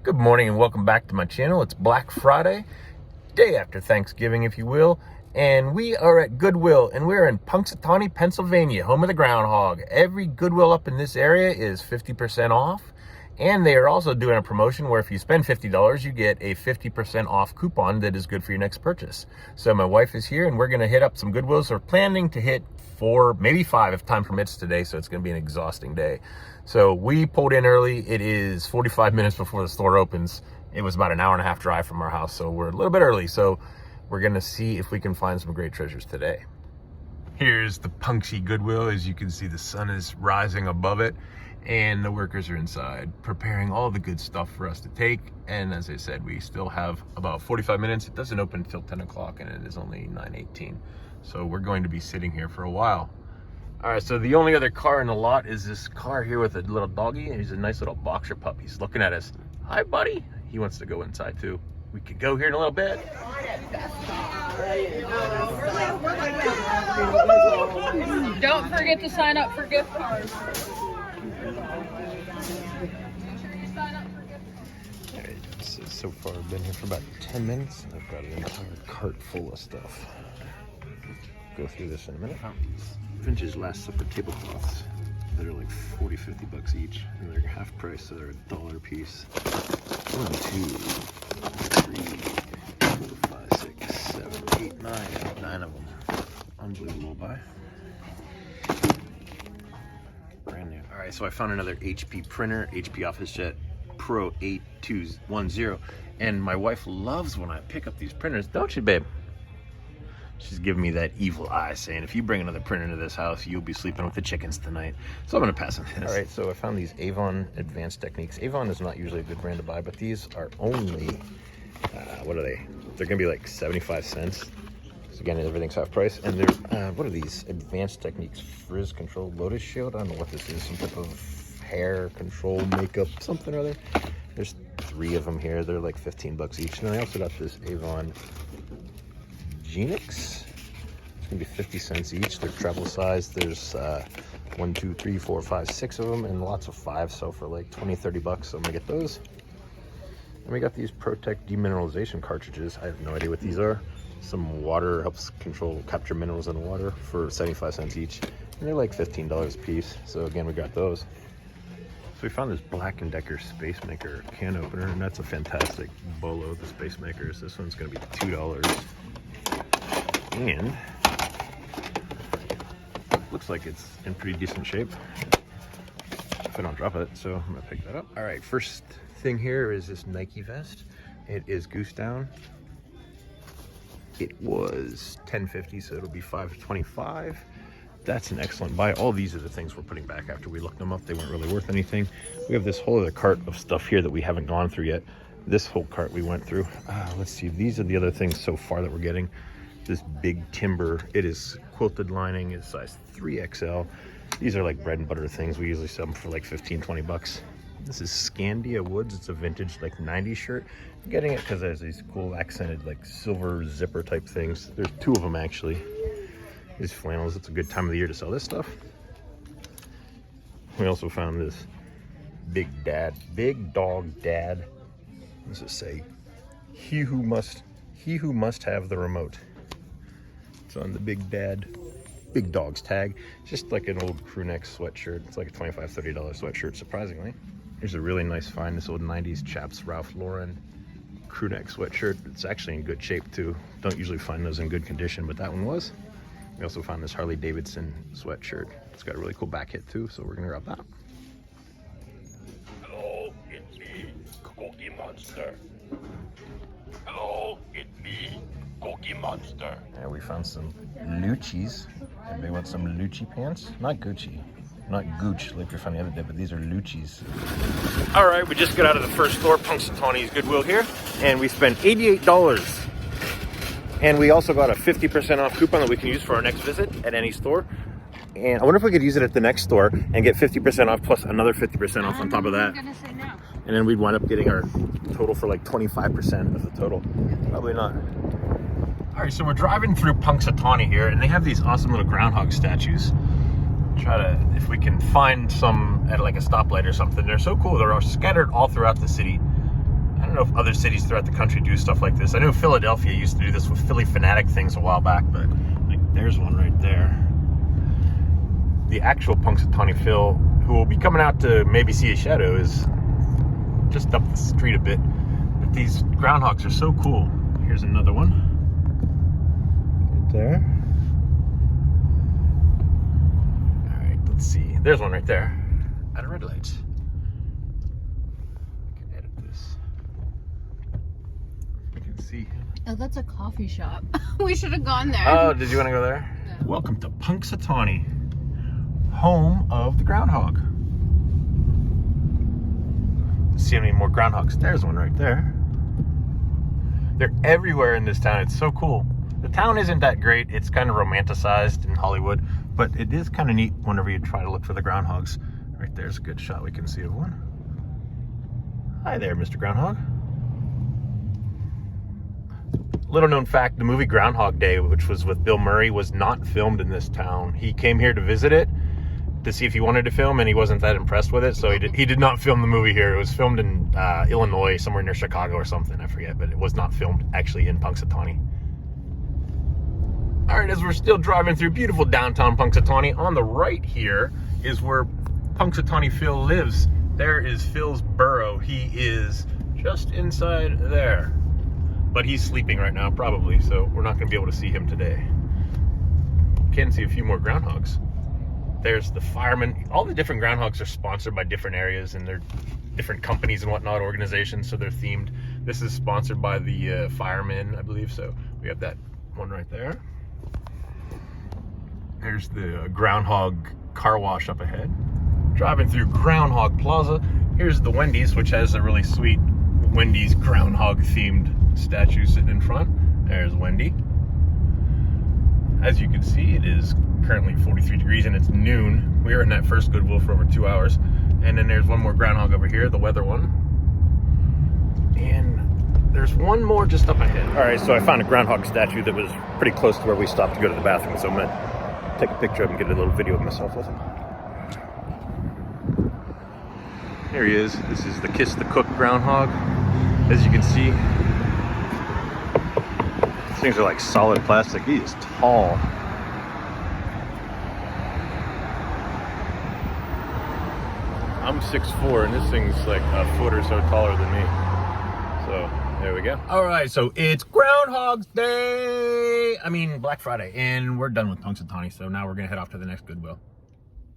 Good morning and welcome back to my channel. It's Black Friday, day after Thanksgiving, if you will, and we are at Goodwill, and we're in Punxsutawney, Pennsylvania, home of the Groundhog. Every Goodwill up in this area is 50% off, and they are also doing a promotion where if you spend $50, you get a 50% off coupon that is good for your next purchase. So my wife is here, and we're going to hit up some Goodwills. We're planning to hit 4, maybe 5 if time permits today, so it's going to be an exhausting day. So we pulled in early. It is 45 minutes before the store opens. It was about an hour and a half drive from our house, so we're a little bit early. So we're gonna see if we can find some great treasures today. Here's the Punxsy Goodwill. As you can see, the sun is rising above it, and the workers are inside preparing all the good stuff for us to take. And as I said, we still have about 45 minutes. It doesn't open until 10 o'clock, and it is only 9:18. So we're going to be sitting here for a while. All right, so the only other car in the lot is this car here with a little doggy, and he's a nice little boxer pup. He's looking at us. Hi, buddy. He wants to go inside too. We could go here in a little bit. Don't forget to sign up for gift cards. All right, so far I've been here for about 10 minutes. I've got an entire cart full of stuff. Go through this in a minute. Vintage Last Supper tablecloths. They're like 40, 50 bucks each, and they're half price, so they're $1 a piece. 1, 2, 3, 4, 5, 6, 7, 8, 9. 9 of them. Unbelievable buy. Brand new. All right, so I found another HP printer, HP OfficeJet Pro 8210, and my wife loves when I pick up these printers, don't you, babe? She's giving me that evil eye saying, if you bring another printer into this house, you'll be sleeping with the chickens tonight. So I'm gonna pass on this. All right, so I found these Avon Advanced Techniques. Avon is not usually a good brand to buy, but these are only, what are they? They're gonna be like 75 cents. So again, everything's half price. And they're, what are these? Advanced Techniques Frizz Control Lotus Shield. I don't know what this is, some type of hair control, makeup, something or other. There's 3 of them here. They're like 15 bucks each. And I also got this Avon Genix. It's gonna be 50 cents each. They're travel size. There's 1, 2, 3, 4, 5, 6 of them, and lots of 5. So for like 20, 30 bucks, so I'm gonna get those. And we got these Protect demineralization cartridges. I have no idea what these are. Some water helps capture minerals in the water for 75 cents each, and they're like $15 a piece. So again, we got those. So we found this Black & Decker Space Maker can opener, and that's a fantastic bolo. The Space Makers. This one's gonna be $2. And looks like it's in pretty decent shape if I don't drop it, so I'm gonna pick that up. All right, first thing here is this Nike vest. It is goose down. It was $10.50, so it'll be $5.25. That's an excellent buy. All these are the things we're putting back after we looked them up. They weren't really worth anything. We have this whole other cart of stuff here that we haven't gone through yet. This whole cart we went through. Let's see, these are the other things so far that we're getting. This big timber, it is quilted lining, it's size 3XL. These are like bread and butter things. We usually sell them for like 15, 20 bucks. This is Scandia Woods. It's a vintage like 90s shirt. I'm getting it because there's these cool accented like silver zipper type things. There's 2 of them actually. These flannels, it's a good time of the year to sell this stuff. We also found this Big Dog Dad. What does it say? He who must have the remote. It's on the Big Dog's tag. It's just like an old crew neck sweatshirt. It's like a $25, $30 sweatshirt, surprisingly. Here's a really nice find, this old 90s Chaps Ralph Lauren crew neck sweatshirt. It's actually in good shape too. Don't usually find those in good condition, but that one was. We also found this Harley Davidson sweatshirt. It's got a really cool back hit too, so we're gonna grab that. Hello, it's me, Cookie Monster. Hello, it's me, Cookie Monster. And we found some Lucci's. Anybody want some Lucci pants? Not Gucci. Not Gooch like we found the other day, but these are Lucci's. All right, we just got out of the first store, Punxsutawney's Goodwill here, and we spent $88. And we also got a 50% off coupon that we can use for our next visit at any store. And I wonder if we could use it at the next store and get 50% off plus another 50% off on top of that. I'm gonna say no. And then we'd wind up getting our total for like 25% of the total. Probably not. All right, so we're driving through Punxsutawney here, and they have these awesome little groundhog statues. Try to, if we can find some at like a stoplight or something. They're so cool. They're all scattered all throughout the city. don't know if other cities throughout the country do stuff like this. I know Philadelphia used to do this with Philly Fanatic things a while back, but like, there's one right there. The actual Punxsutawney Phil, who will be coming out to maybe see a shadow, is just up the street a bit. But these groundhogs are so cool. Here's another one. Right there. All right, let's see. There's one right there at a red light. See him. Oh, that's a coffee shop. We should have gone there. Oh, did you want to go there? No. Welcome to Punxsutawney, home of the groundhog. See any more groundhogs? There's one right there. They're everywhere in this town. It's so cool. The town isn't that great. It's kind of romanticized in Hollywood, but it is kind of neat whenever you try to look for the groundhogs. Right there's a good shot we can see of one. Hi there, Mr. Groundhog. Little known fact, the movie Groundhog Day, which was with Bill Murray, was not filmed in this town. He came here to visit it to see if he wanted to film, and he wasn't that impressed with it, so he did not film the movie here. It was filmed in Illinois, somewhere near Chicago or something, I forget, but it was not filmed actually in Punxsutawney. All right, as we're still driving through beautiful downtown Punxsutawney, on the right here is where Punxsutawney Phil lives. There is Phil's burrow. He is just inside there. But he's sleeping right now, probably, so we're not going to be able to see him today. Can see a few more groundhogs. There's the fireman. All the different groundhogs are sponsored by different areas, and they're different companies and whatnot, organizations, so they're themed. This is sponsored by the firemen, I believe, so we have that one right there. There's the groundhog car wash up ahead. Driving through Groundhog Plaza. Here's the Wendy's, which has a really sweet Wendy's groundhog themed statue sitting in front. There's Wendy. As you can see, it is currently 43 degrees and it's noon. We were in that first Goodwill for over 2 hours. And then there's one more groundhog over here, the weather one. And there's one more just up ahead. All right, so I found a groundhog statue that was pretty close to where we stopped to go to the bathroom. So I'm gonna take a picture of him and get a little video of myself with him. There he is. This is the Kiss the Cook groundhog. As you can see, these things are like solid plastic. He is tall. I'm 6'4", and this thing's like a foot or so taller than me. So there we go. All right, so it's Groundhog's Day. I mean, Black Friday, and we're done with Punxsutawney. So now we're gonna head off to the next Goodwill.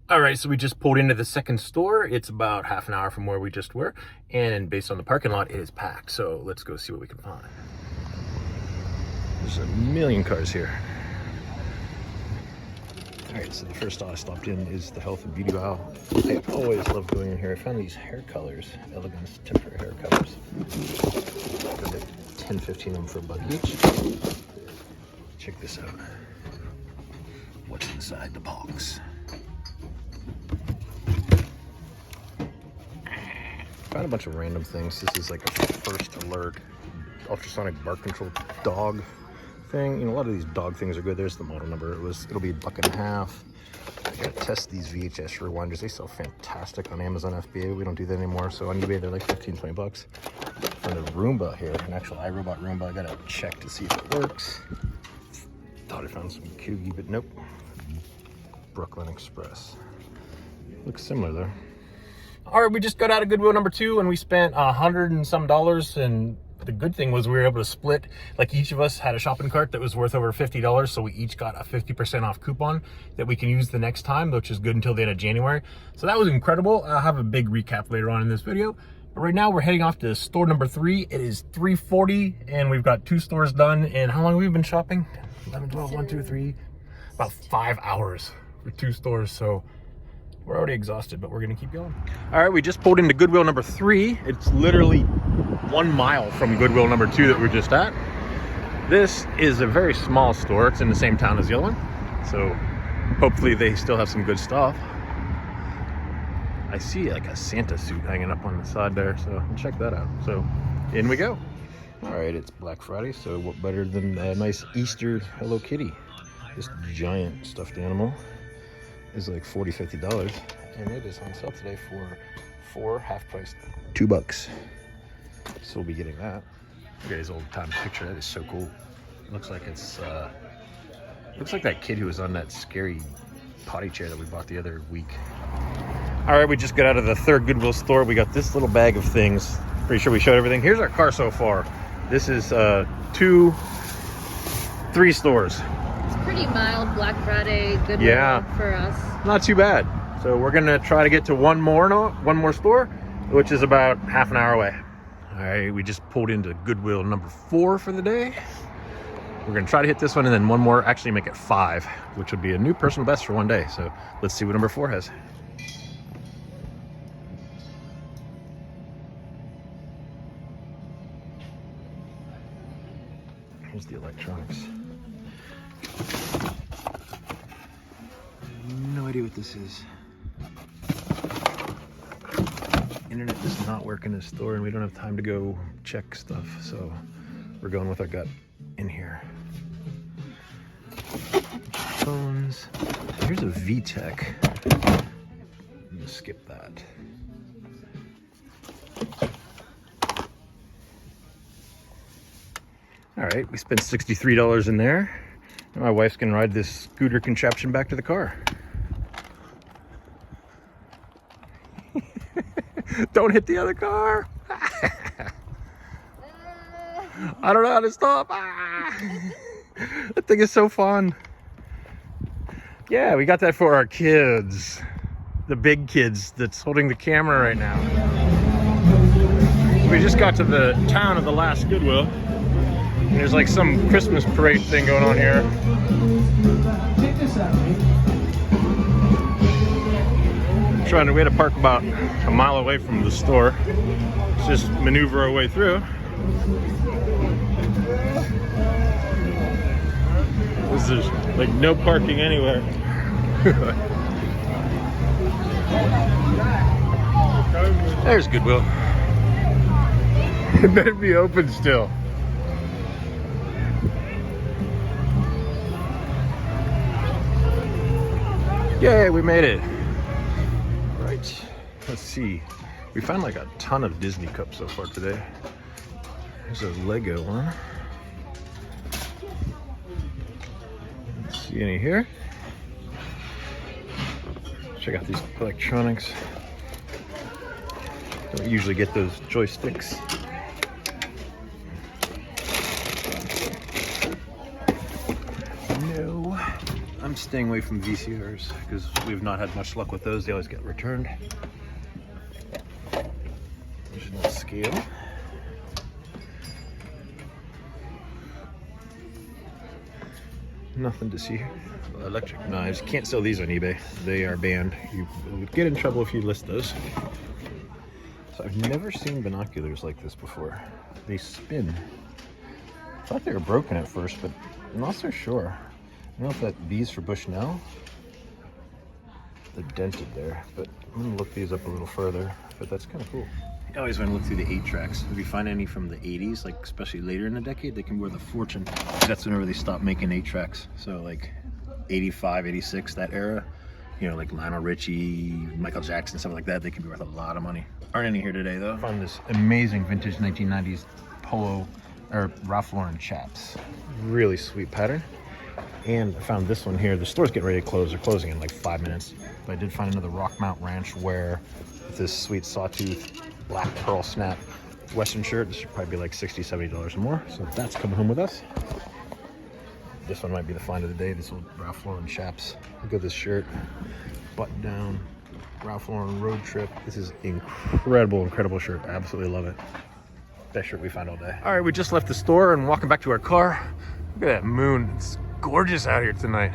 All right, so we just pulled into the second store. It's about half an hour from where we just were, and based on the parking lot, it is packed. So let's go see what we can find. There's a million cars here. All right, so the first stall I stopped in is the Health and Beauty Aisle. I always love going in here. I found these hair colors, Elegance temporary hair colors. Got like 10, 15 of them for $1 each. Check this out. What's inside the box? Found a bunch of random things. This is like a first alert ultrasonic bark control dog thing. You know, a lot of these dog things are good. There's the model number. It'll be $1.50. I gotta test these VHS rewinders. They sell fantastic on Amazon FBA. We don't do that anymore. So on eBay they're like 15, 20 bucks. Found a Roomba here, an actual iRobot Roomba. I gotta check to see if it works. Thought I found some Kugi, but nope. Brooklyn Express. Looks similar though. All right, we just got out of Goodwill number 2 and we spent $100 and some, and the good thing was we were able to split, like each of us had a shopping cart that was worth over $50, so we each got a 50% off coupon that we can use the next time, which is good until the end of January. So that was incredible. I'll have a big recap later on in this video. But right now we're heading off to store number 3. It is 3:40 and we've got 2 stores done. And how long have we been shopping? 11, 12, 1, 2, 3, about 5 hours for 2 stores. So we're already exhausted, but we're gonna keep going. All right, we just pulled into Goodwill number 3. It's literally 1 mile from Goodwill number 2 that we're just at. This is a very small store. It's in the same town as the other one. So hopefully they still have some good stuff. I see like a Santa suit hanging up on the side there, so check that out. So in we go. All right, it's Black Friday, so what better than a nice Easter Hello Kitty? This giant stuffed animal is like $40, $50, and it is on sale today for half price, $2. So we'll be getting that. Look at his old time picture. That is so cool. It looks like it's looks like that kid who was on that scary potty chair that we bought the other week. All right, we just got out of the third Goodwill store. We got this little bag of things. Pretty sure we showed everything. Here's our car so far. This is 3 stores. It's pretty mild Black Friday Goodwill for us. Not too bad. So we're gonna try to get to one more store, which is about half an hour away. All right, we just pulled into Goodwill number 4 for the day. We're gonna try to hit this one and then one more, actually make it 5, which would be a new personal best for one day. So let's see what number 4 has. Here's the electronics. No idea what this is. Internet does not work in this store and we don't have time to go check stuff, so we're going with our gut in here. Phones. Here's a VTech. I'm gonna skip that. All right, we spent $63 in there. And my wife's gonna ride this scooter contraption back to the car. Don't hit the other car. I don't know how to stop. That thing is so fun. Yeah, we got that for our kids. The big kids that's holding the camera right now. We just got to the town of the last Goodwill. And there's like some Christmas parade thing going on here. We had to park about a mile away from the store. Let's just maneuver our way through. There's like no parking anywhere. There's Goodwill. It better be open still. Yay, we made it. Right, let's see. We found like a ton of Disney cups so far today. There's a Lego one. Let's see any here. Check out these electronics. Don't usually get those joysticks. No. I'm staying away from VCRs because we've not had much luck with those. They always get returned. There's no scale. Nothing to see here. Electric knives. Can't sell these on eBay. They are banned. You would get in trouble if you list those. So I've never seen binoculars like this before. They spin. I thought they were broken at first, but I'm not so sure. I don't know if that B's for Bushnell. They're dented there, but I'm gonna look these up a little further, but that's kind of cool. I always want to look through the 8 tracks. If you find any from the 80s, like especially later in the decade, they can be worth a fortune. That's whenever they stopped making 8 tracks. So like 85, 86, that era, you know, like Lionel Richie, Michael Jackson, stuff like that, they can be worth a lot of money. Aren't any here today though. I found this amazing vintage 1990s polo, or Ralph Lauren chaps. Really sweet pattern. And I found this one here. The store's getting ready to close. They're closing in like 5 minutes. But I did find another Rockmount Ranch wear with this sweet sawtooth black pearl snap Western shirt. This should probably be like $60, $70 or more. So that's coming home with us. This one might be the find of the day. This old Ralph Lauren chaps. Look at this shirt. Button down. Ralph Lauren road trip. This is incredible shirt. I absolutely love it. Best shirt we found all day. All right, we just left the store and walking back to our car. Look at that moon. It's gorgeous out here tonight.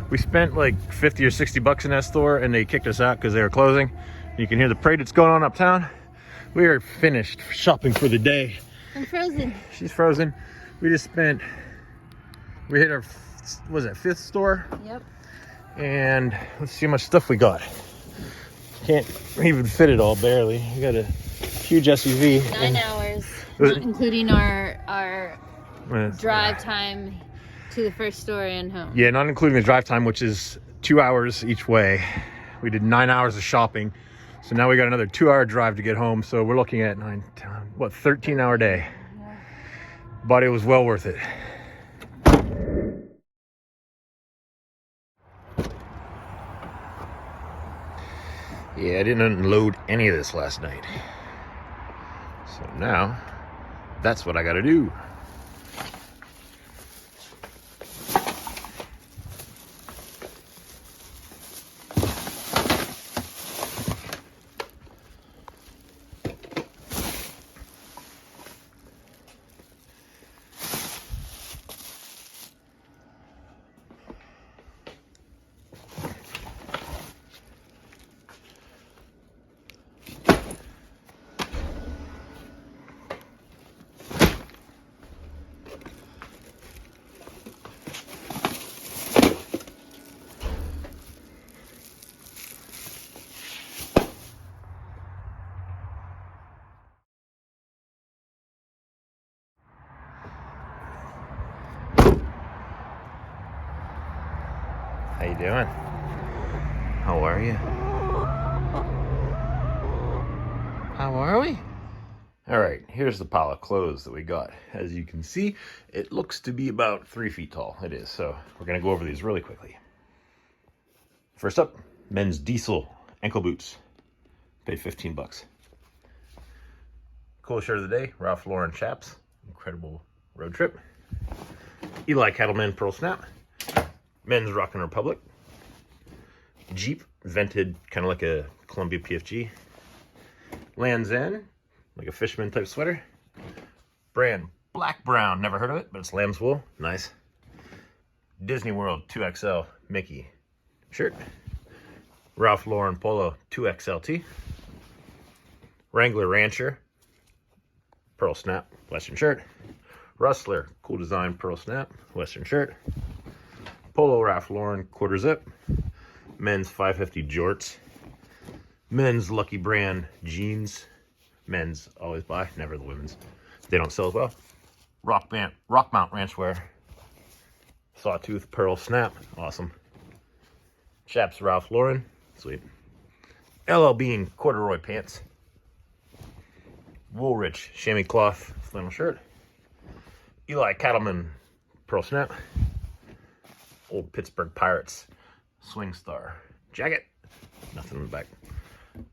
We spent like 50 or 60 bucks in that store and they kicked us out because they were closing. You can hear the parade that's going on uptown. We are finished shopping for the day. I'm frozen. She's frozen. We hit our, what was that, 5th store? Yep. And let's see how much stuff we got. Can't even fit it all, barely. We got a huge SUV. 9 hours, not including our drive time to the first store and home. Yeah, not including the drive time, which is 2 hours each way. We did 9 hours of shopping. So now we got another 2-hour drive to get home. So we're looking at 9, 10, what, 13-hour day. But it was well worth it. Yeah, I didn't unload any of this last night. So now, that's what I gotta do. How you doing? How are you? How are we? All right, here's the pile of clothes that we got. As you can see, it looks to be about 3 feet tall. It is, so we're gonna go over these really quickly. First up, men's diesel ankle boots. Paid 15 bucks. Cool shirt of the day, Ralph Lauren chaps. Incredible road trip. Eli Cattleman Pearl Snap. Men's Rockin' Republic. Jeep, vented, kind of like a Columbia PFG. Land's End, like a fisherman type sweater. Brand, black brown, never heard of it, but it's lamb's wool, nice. Disney World 2XL Mickey shirt. Ralph Lauren Polo 2XLT. Wrangler Rancher, Pearl Snap, Western shirt. Rustler, cool design, Pearl Snap, Western shirt. Polo Ralph Lauren quarter zip. Men's 550 jorts. Men's Lucky Brand jeans. Men's always buy, never the women's. They don't sell as well. Rock Mount Ranch wear. Sawtooth Pearl Snap, awesome. Chaps Ralph Lauren, sweet. LL Bean corduroy pants. Woolrich chamois cloth flannel shirt. Eli Cattleman Pearl Snap. Old Pittsburgh Pirates Swing Star jacket. Nothing in the back.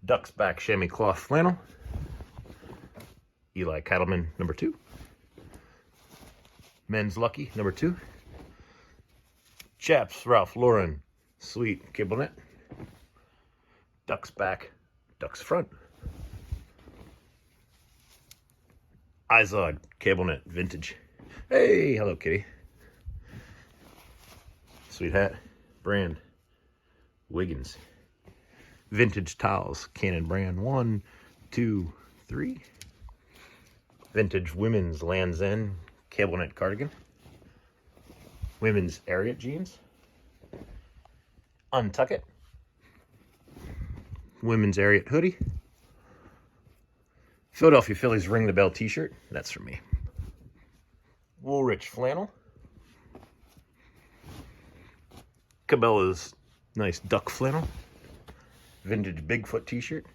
Duck's Back chamois cloth flannel. Eli Cattleman number 2. Men's Lucky number 2. Chaps Ralph Lauren sweet cable net. Duck's Back, Duck's Front. Izod cable net vintage. Hey, hello kitty. Sweet hat. Brand Wiggins. Vintage towels, Canon brand 1, 2, 3. Vintage women's Land's End cable net cardigan. Women's Ariat jeans. Untuck It. Women's Ariat hoodie. Philadelphia Phillies Ring the Bell t-shirt. That's from me. Woolrich flannel. Cabela's nice duck flannel. Vintage Bigfoot t-shirt.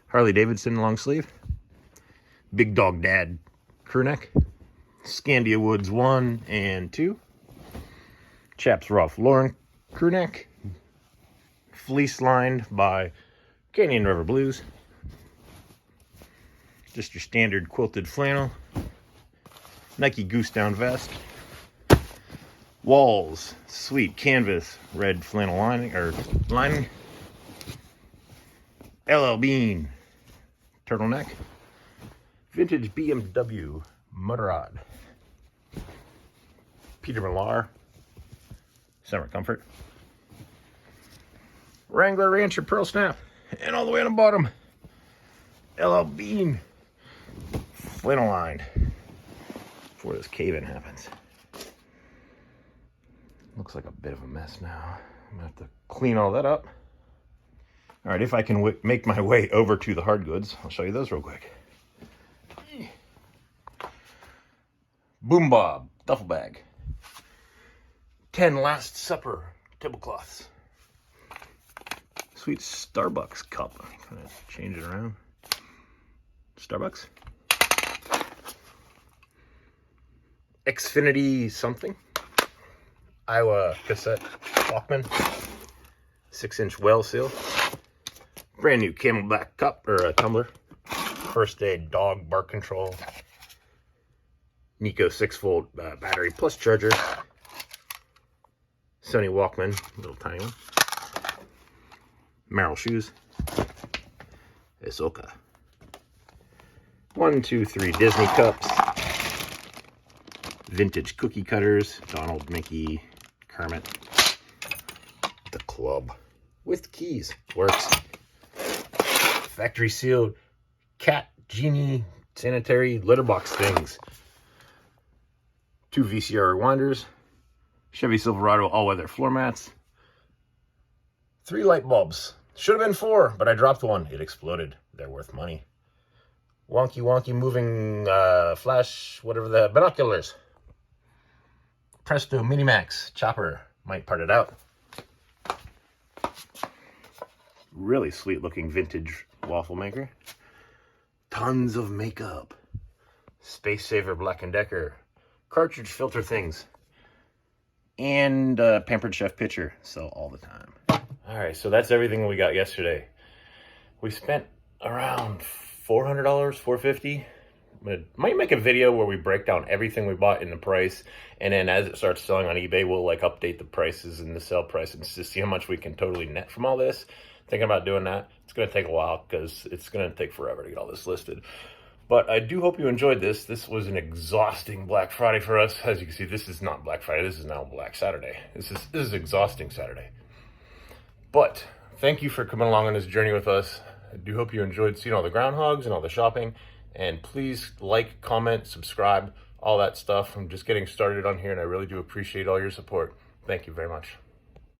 Harley Davidson long sleeve. Big Dog Dad crew neck. Scandia Woods 1 and 2. Chaps Ralph Lauren crew neck. Fleece lined by Canyon River Blues. Just your standard quilted flannel. Nike Goose Down vest. Walls, sweet canvas, red flannel lining. LL Bean, turtleneck. Vintage BMW Mudrod. Peter Millar, summer comfort. Wrangler Rancher Pearl Snap, and all the way on the bottom, LL Bean, flannel lined, before this cave-in happens. Looks like a bit of a mess now. I'm gonna have to clean all that up. All right, if I can make my way over to the hard goods, I'll show you those real quick. Boom Bob duffel bag. 10 Last Supper tablecloths. Sweet Starbucks cup. Kind of change it around. Starbucks. Xfinity something. Iowa cassette Walkman. 6-inch well seal. Brand new Camelback cup or a tumbler. First aid dog bark control. Nico 6-volt battery plus charger. Sony Walkman, little tiny one. Merrill shoes. Ahsoka. 1, 2, 3 Disney cups. Vintage cookie cutters. Donald, Mickey, Kermit. The club. With keys. Works. Factory sealed cat genie sanitary litter box things. 2 VCR rewinders. Chevy Silverado all-weather floor mats. 3 light bulbs. Should have been 4, but I dropped one. It exploded. They're worth money. Wonky moving flash, whatever the binoculars. Presto Minimax chopper. Might part it out. Really sweet looking vintage waffle maker. Tons of makeup. Space Saver Black & Decker. Cartridge filter things. And Pampered Chef pitcher. Sell all the time. Alright, so that's everything we got yesterday. We spent around $400, $450. Might make a video where we break down everything we bought in the price, and then as it starts selling on eBay, we'll like update the prices and the sell prices to see how much we can totally net from all this. Thinking about doing that. It's going to take a while because it's going to take forever to get all this listed. But I do hope you enjoyed this. This was an exhausting Black Friday for us. As you can see, this is not Black Friday. This is now Black Saturday. This is exhausting Saturday. But thank you for coming along on this journey with us. I do hope you enjoyed seeing all the groundhogs and all the shopping. And please like, comment, subscribe, all that stuff. I'm just getting started on here, and I really do appreciate all your support. Thank you very much.